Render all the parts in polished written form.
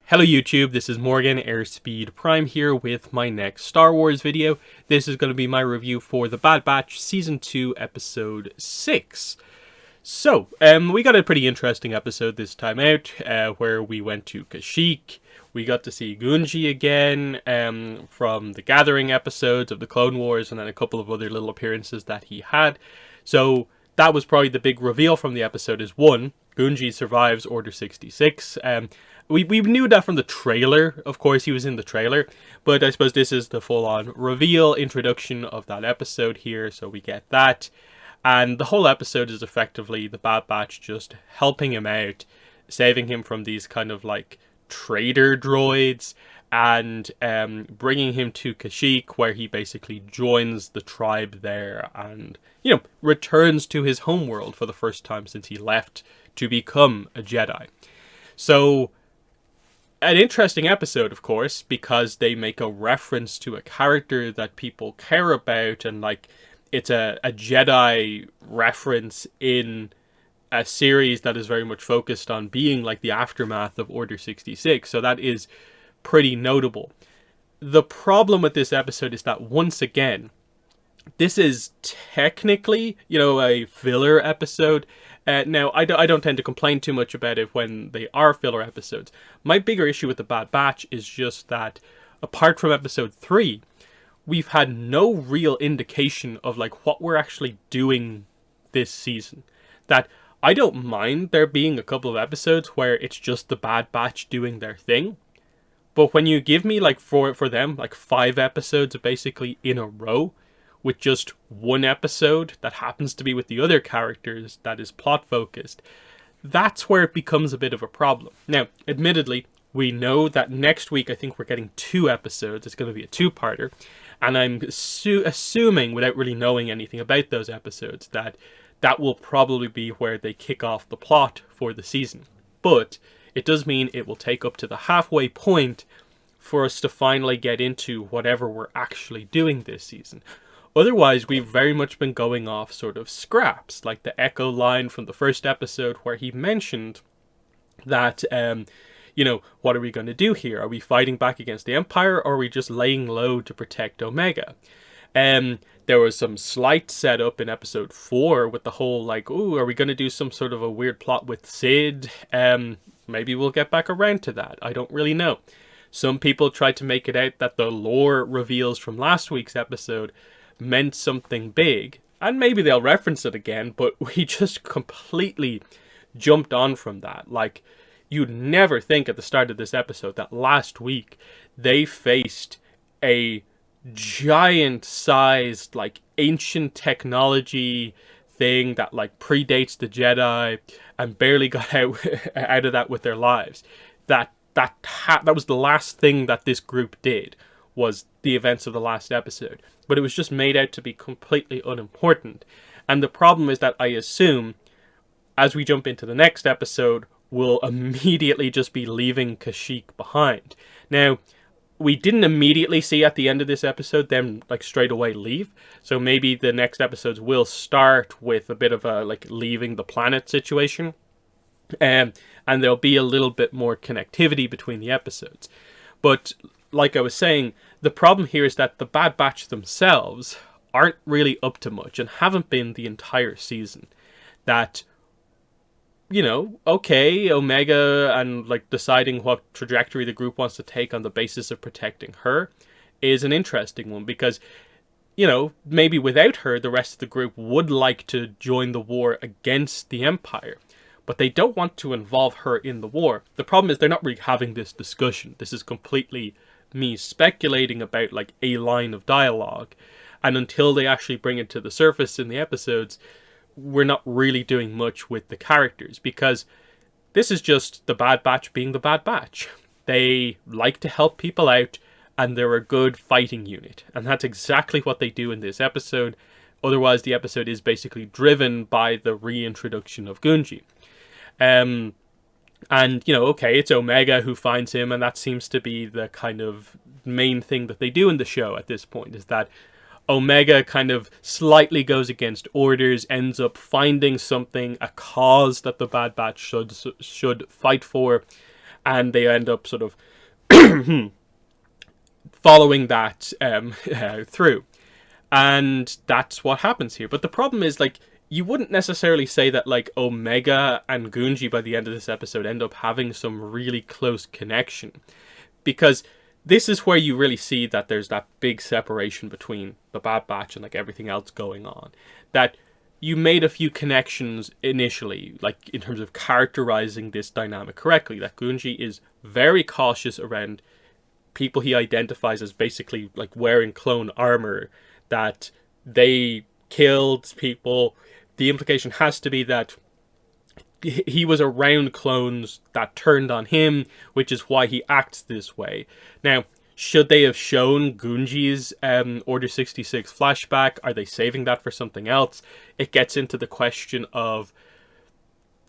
Hello YouTube, this is Morgan Airspeed Prime here with my next Star Wars video. This is going to be my review for The Bad Batch Season 2 Episode 6. So, we got a pretty interesting episode this time out, where we went to Kashyyyk. We got to see Gungi again from the Gathering episodes of the Clone Wars, and then a couple of other little appearances that he had. So, that was probably the big reveal from the episode is, one, Gungi survives Order 66. We knew that from the trailer. Of course, he was in the trailer. But I suppose this is the full-on reveal introduction of that episode here. So we get that. And the whole episode is effectively the Bad Batch just helping him out. Saving him from these kind of like traitor droids. And bringing him to Kashyyyk, where he basically joins the tribe there. And, returns to his homeworld for the first time since he left to become a Jedi. So, an interesting episode, of course, because they make a reference to a character that people care about, and it's a Jedi reference in a series that is very much focused on being like the aftermath of Order 66. So that is pretty notable. The problem with this episode is that once again, this is technically, a filler episode. Now, I don't tend to complain too much about it when they are filler episodes. My bigger issue with The Bad Batch is just that, apart from episode 3, we've had no real indication of what we're actually doing this season. That I don't mind there being a couple of episodes where it's just The Bad Batch doing their thing. But when you give me, for them, 5 episodes basically in a row, with just one episode that happens to be with the other characters that is plot focused, that's where it becomes a bit of a problem. Now, admittedly, we know that next week I think we're getting 2 episodes. It's going to be a 2-parter. And I'm assuming, without really knowing anything about those episodes, that will probably be where they kick off the plot for the season. But it does mean it will take up to the halfway point for us to finally get into whatever we're actually doing this season. Otherwise, we've very much been going off sort of scraps, like the Echo line from the first episode where he mentioned that, what are we going to do here? Are we fighting back against the Empire, or are we just laying low to protect Omega? There was some slight setup in episode 4 with the whole, are we going to do some sort of a weird plot with Sid? Maybe we'll get back around to that. I don't really know. Some people tried to make it out that the lore reveals from last week's episode meant something big, and maybe they'll reference it again, but we just completely jumped on from that. You'd never think at the start of this episode that last week they faced a giant-sized, ancient technology thing that, predates the Jedi and barely got out of that with their lives. That was the last thing that this group did, was the events of the last episode. But it was just made out to be completely unimportant. And the problem is that I assume, as we jump into the next episode, we'll immediately just be leaving Kashyyyk behind. Now, we didn't immediately see at the end of this episode them, straight away leave. So maybe the next episodes will start with a bit of a, leaving the planet situation. And there'll be a little bit more connectivity between the episodes. But like I was saying, the problem here is that the Bad Batch themselves aren't really up to much and haven't been the entire season. That, okay, Omega and deciding what trajectory the group wants to take on the basis of protecting her is an interesting one because, maybe without her, the rest of the group would like to join the war against the Empire. But they don't want to involve her in the war. The problem is they're not really having this discussion. This is completely me speculating about a line of dialogue, and until they actually bring it to the surface in the episodes, we're not really doing much with the characters, because this is just the Bad Batch being the Bad Batch. They like to help people out, and they're a good fighting unit, and that's exactly what they do in this episode. Otherwise, the episode is basically driven by the reintroduction of Gungi. And, okay, it's Omega who finds him, and that seems to be the kind of main thing that they do in the show at this point, is that Omega kind of slightly goes against orders, ends up finding something, a cause that the Bad Batch should fight for, and they end up sort of following that through. And that's what happens here. But the problem is, like, you wouldn't necessarily say that, like, Omega and Gunji by the end of this episode end up having some really close connection. Because this is where you really see that there's that big separation between the Bad Batch and, like, everything else going on. That you made a few connections initially, like, in terms of characterizing this dynamic correctly. That Gunji is very cautious around people he identifies as basically, like, wearing clone armor, that they killed people. The implication has to be that he was around clones that turned on him, which is why he acts this way. Now, should they have shown Gunji's Order 66 flashback? Are they saving that for something else? It gets into the question of,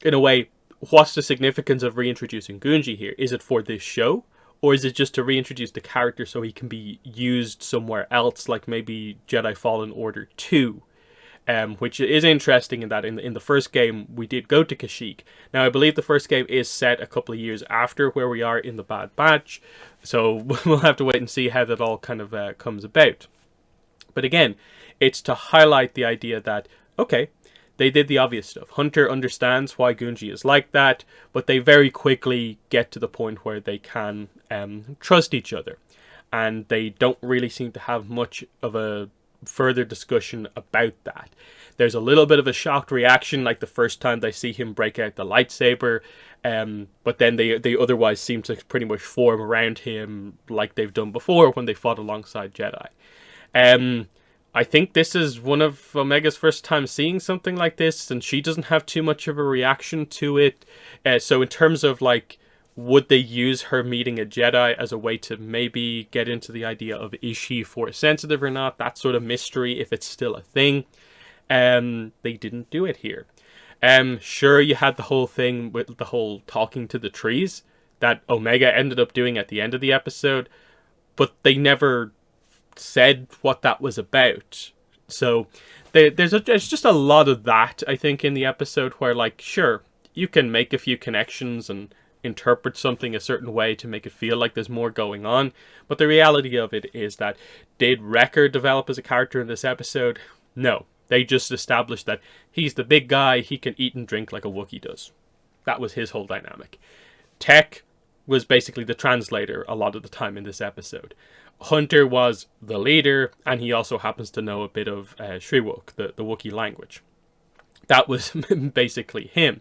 in a way, what's the significance of reintroducing Gunji here? Is it for this show? Or is it just to reintroduce the character so he can be used somewhere else, like maybe Jedi Fallen Order 2? Which is interesting in that in the first game, we did go to Kashyyyk. Now, I believe the first game is set a couple of years after where we are in the Bad Batch, so we'll have to wait and see how that all kind of comes about. But again, it's to highlight the idea that, okay, they did the obvious stuff. Hunter understands why Gunji is like that, but they very quickly get to the point where they can trust each other. And they don't really seem to have much of a further discussion about that. There's a little bit of a shocked reaction, like the first time they see him break out the lightsaber, but then they otherwise seem to pretty much form around him like they've done before when they fought alongside Jedi. I think this is one of Omega's first time seeing something like this, and she doesn't have too much of a reaction to it. So in terms of, like, would they use her meeting a Jedi as a way to maybe get into the idea of, is she Force sensitive or not? That sort of mystery, if it's still a thing. They didn't do it here. Sure, you had the whole thing with the whole talking to the trees that Omega ended up doing at the end of the episode, but they never said what that was about. So there's just a lot of that, I think, in the episode where, like, sure, you can make a few connections and interpret something a certain way to make it feel like there's more going on, but the reality of it is that, did Wrecker develop as a character in this episode? No. They just established that he's the big guy, he can eat and drink like a Wookiee does. That was his whole dynamic. Tech was basically the translator a lot of the time in this episode. Hunter was the leader, and he also happens to know a bit of Shriwook, the Wookiee language. That was basically him.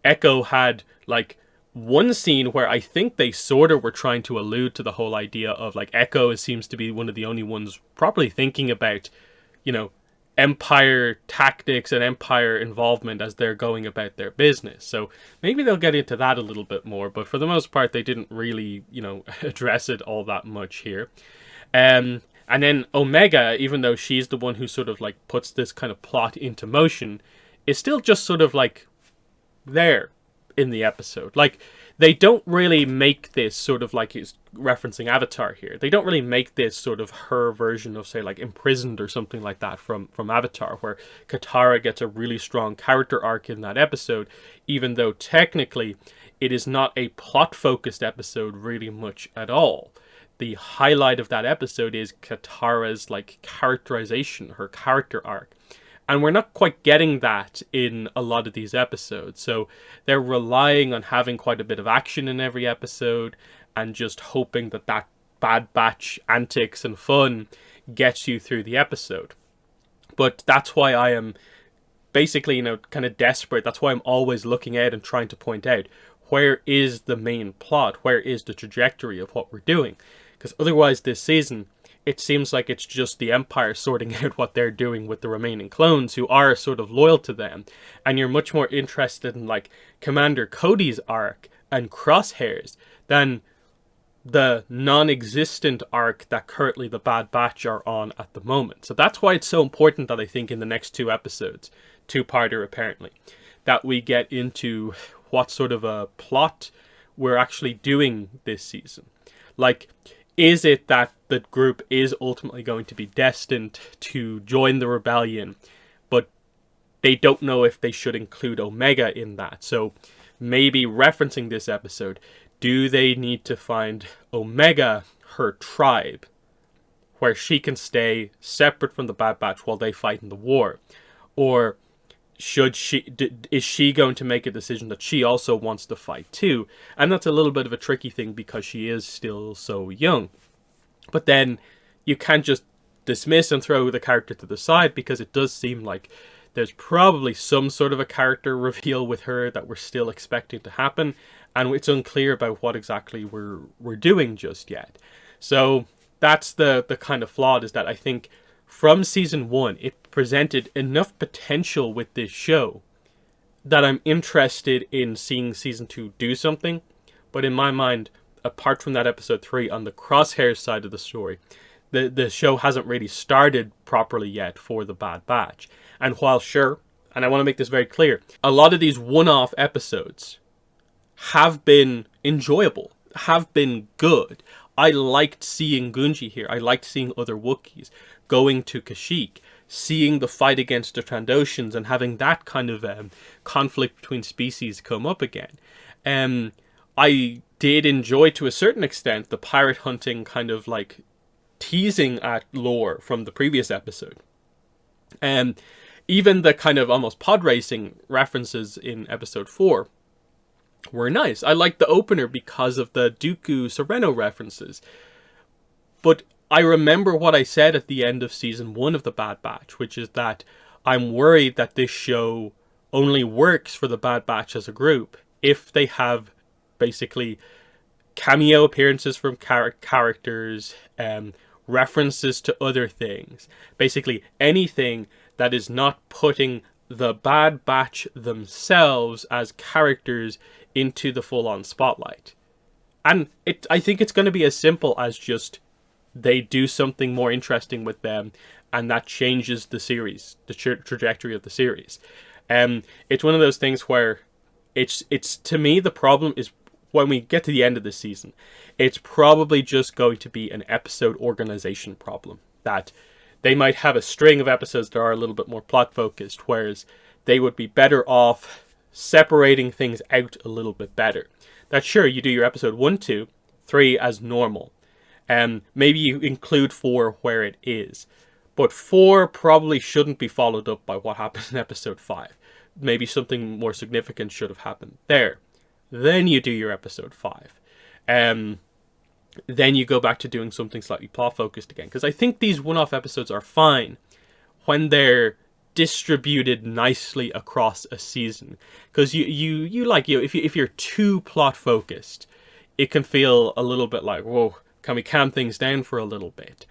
Echo had, like, one scene where I think they sort of were trying to allude to the whole idea of, like, Echo seems to be one of the only ones properly thinking about, you know, Empire tactics and Empire involvement as they're going about their business. So maybe they'll get into that a little bit more, but for the most part, they didn't really, you know, address it all that much here. And then Omega, even though she's the one who sort of, like, puts this kind of plot into motion, is still just sort of, like, there in the episode. Like, they don't really make this sort of, like, he's referencing Avatar here. They don't really make this sort of her version of, say, like, Imprisoned or something like that from Avatar, where Katara gets a really strong character arc in that episode, even though technically it is not a plot-focused episode really much at all. The highlight of that episode is Katara's, like, characterization, her character arc. And we're not quite getting that in a lot of these episodes. So they're relying on having quite a bit of action in every episode and just hoping that that Bad Batch antics and fun gets you through the episode. But that's why I am basically, you know, kind of desperate. That's why I'm always looking out and trying to point out, where is the main plot? Where is the trajectory of what we're doing? Because otherwise this season, it seems like it's just the Empire sorting out what they're doing with the remaining clones who are sort of loyal to them. And you're much more interested in, like, Commander Cody's arc and Crosshairs than the non-existent arc that currently the Bad Batch are on at the moment. So that's why it's so important that I think in the next two episodes, two-parter apparently, that we get into what sort of a plot we're actually doing this season. Like, is it that the group is ultimately going to be destined to join the rebellion, but they don't know if they should include Omega in that? So maybe referencing this episode, Do they need to find Omega, her tribe, where she can stay separate from the Bad Batch while they fight in the war? Or is she going to make a decision that she also wants to fight too? And that's a little bit of a tricky thing because she is still so young. But then you can't just dismiss and throw the character to the side, because it does seem like there's probably some sort of a character reveal with her that we're still expecting to happen, and it's unclear about what exactly we're doing just yet. So that's the kind of flaw, is that I think from season 1 it presented enough potential with this show that I'm interested in seeing season 2 do something. But in my mind, apart from that episode 3 on the Crosshairs side of the story, the show hasn't really started properly yet for the Bad Batch. And while sure, and I want to make this very clear, a lot of these one-off episodes have been enjoyable, have been good. I liked seeing Gungi here. I liked seeing other Wookiees, going to Kashyyyk, seeing the fight against the Trandoshans and having that kind of conflict between species come up again. I did enjoy, to a certain extent, the pirate hunting kind of like teasing at lore from the previous episode. Even the kind of almost pod racing references in episode 4 were nice. I liked the opener because of the Dooku Sereno references. But I remember what I said at the end of season 1 of the Bad Batch, which is that I'm worried that this show only works for the Bad Batch as a group if they have basically cameo appearances from characters, references to other things. Basically anything that is not putting the Bad Batch themselves as characters into the full-on spotlight. And I think it's going to be as simple as just they do something more interesting with them, and that changes the series, the trajectory of the series. It's one of those things where it's to me, the problem is when we get to the end of the season, it's probably just going to be an episode organization problem. That they might have a string of episodes that are a little bit more plot focused, whereas they would be better off separating things out a little bit better. That sure, you do your episode 1, 2, 3 as normal. Maybe you include 4 where it is. But 4 probably shouldn't be followed up by what happens in episode 5. Maybe something more significant should have happened there. Then you do your episode 5. Then you go back to doing something slightly plot focused again. Because I think these one-off episodes are fine when they're distributed nicely across a season. Because if you're too plot focused, it can feel a little bit like, whoa, can we calm things down for a little bit?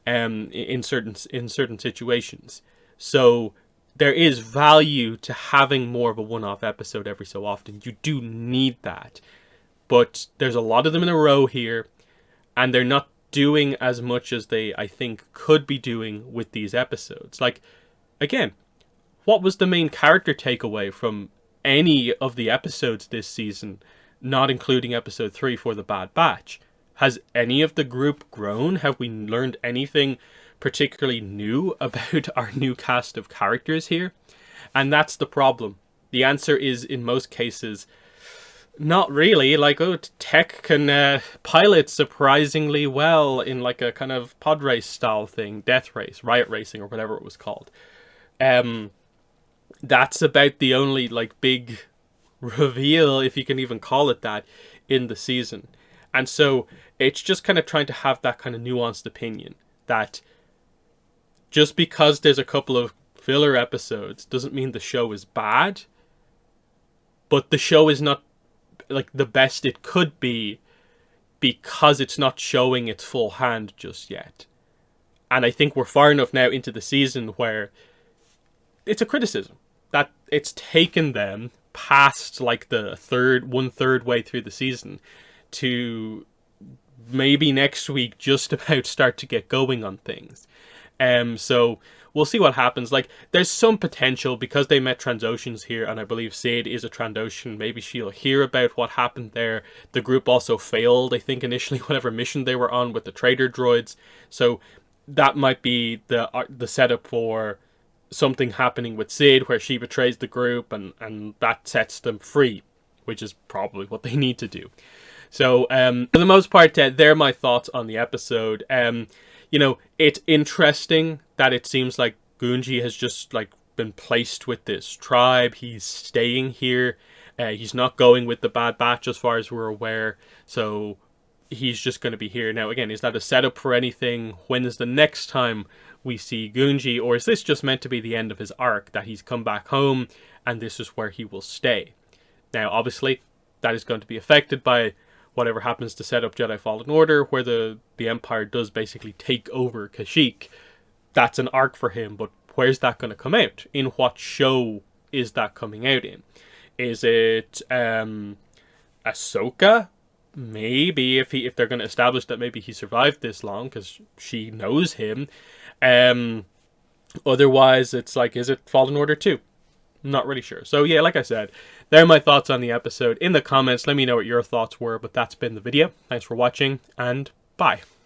In certain situations. So there is value to having more of a one-off episode every so often. You do need that. But there's a lot of them in a row here, and they're not doing as much as they, I think, could be doing with these episodes. Like, again, what was the main character takeaway from any of the episodes this season, not including episode 3 for the Bad Batch? Has any of the group grown? Have we learned anything particularly new about our new cast of characters here? And that's the problem. The answer is, in most cases, not really. Like, Tech can pilot surprisingly well in like a kind of pod race style thing, death race, riot racing, or whatever it was called. That's about the only like big reveal, if you can even call it that, in the season. And so it's just kind of trying to have that kind of nuanced opinion that just because there's a couple of filler episodes doesn't mean the show is bad, but the show is not like the best it could be because it's not showing its full hand just yet. And I think we're far enough now into the season where it's a criticism that it's taken them past like the one-third way through the season to maybe next week just about start to get going on things. So we'll see what happens. Like, there's some potential because they met Trandoshans here, and I believe Cid is a Trandoshan. Maybe she'll hear about what happened there. The group also failed, I think, initially, whatever mission they were on with the trader droids. So that might be the setup for something happening with Cid, where she betrays the group, and that sets them free, which is probably what they need to do. So, for the most part, they're my thoughts on the episode. You know, it's interesting that it seems like Gungi has just like been placed with this tribe. He's staying here. He's not going with the Bad Batch as far as we're aware. So he's just going to be here. Now, again, is that a setup for anything? When is the next time we see Gungi? Or is this just meant to be the end of his arc, that he's come back home and this is where he will stay? Now, obviously, that is going to be affected by whatever happens to set up Jedi Fallen Order, where the Empire does basically take over Kashyyyk. That's an arc for him, but where's that going to come out? In what show is that coming out in? Is it Ahsoka? Maybe if they're going to establish that maybe he survived this long because she knows him. Otherwise, it's like, is it Fallen Order 2? Not really sure. So yeah, like I said, they're my thoughts on the episode. In the comments, let me know what your thoughts were, but that's been the video. Thanks for watching, and bye.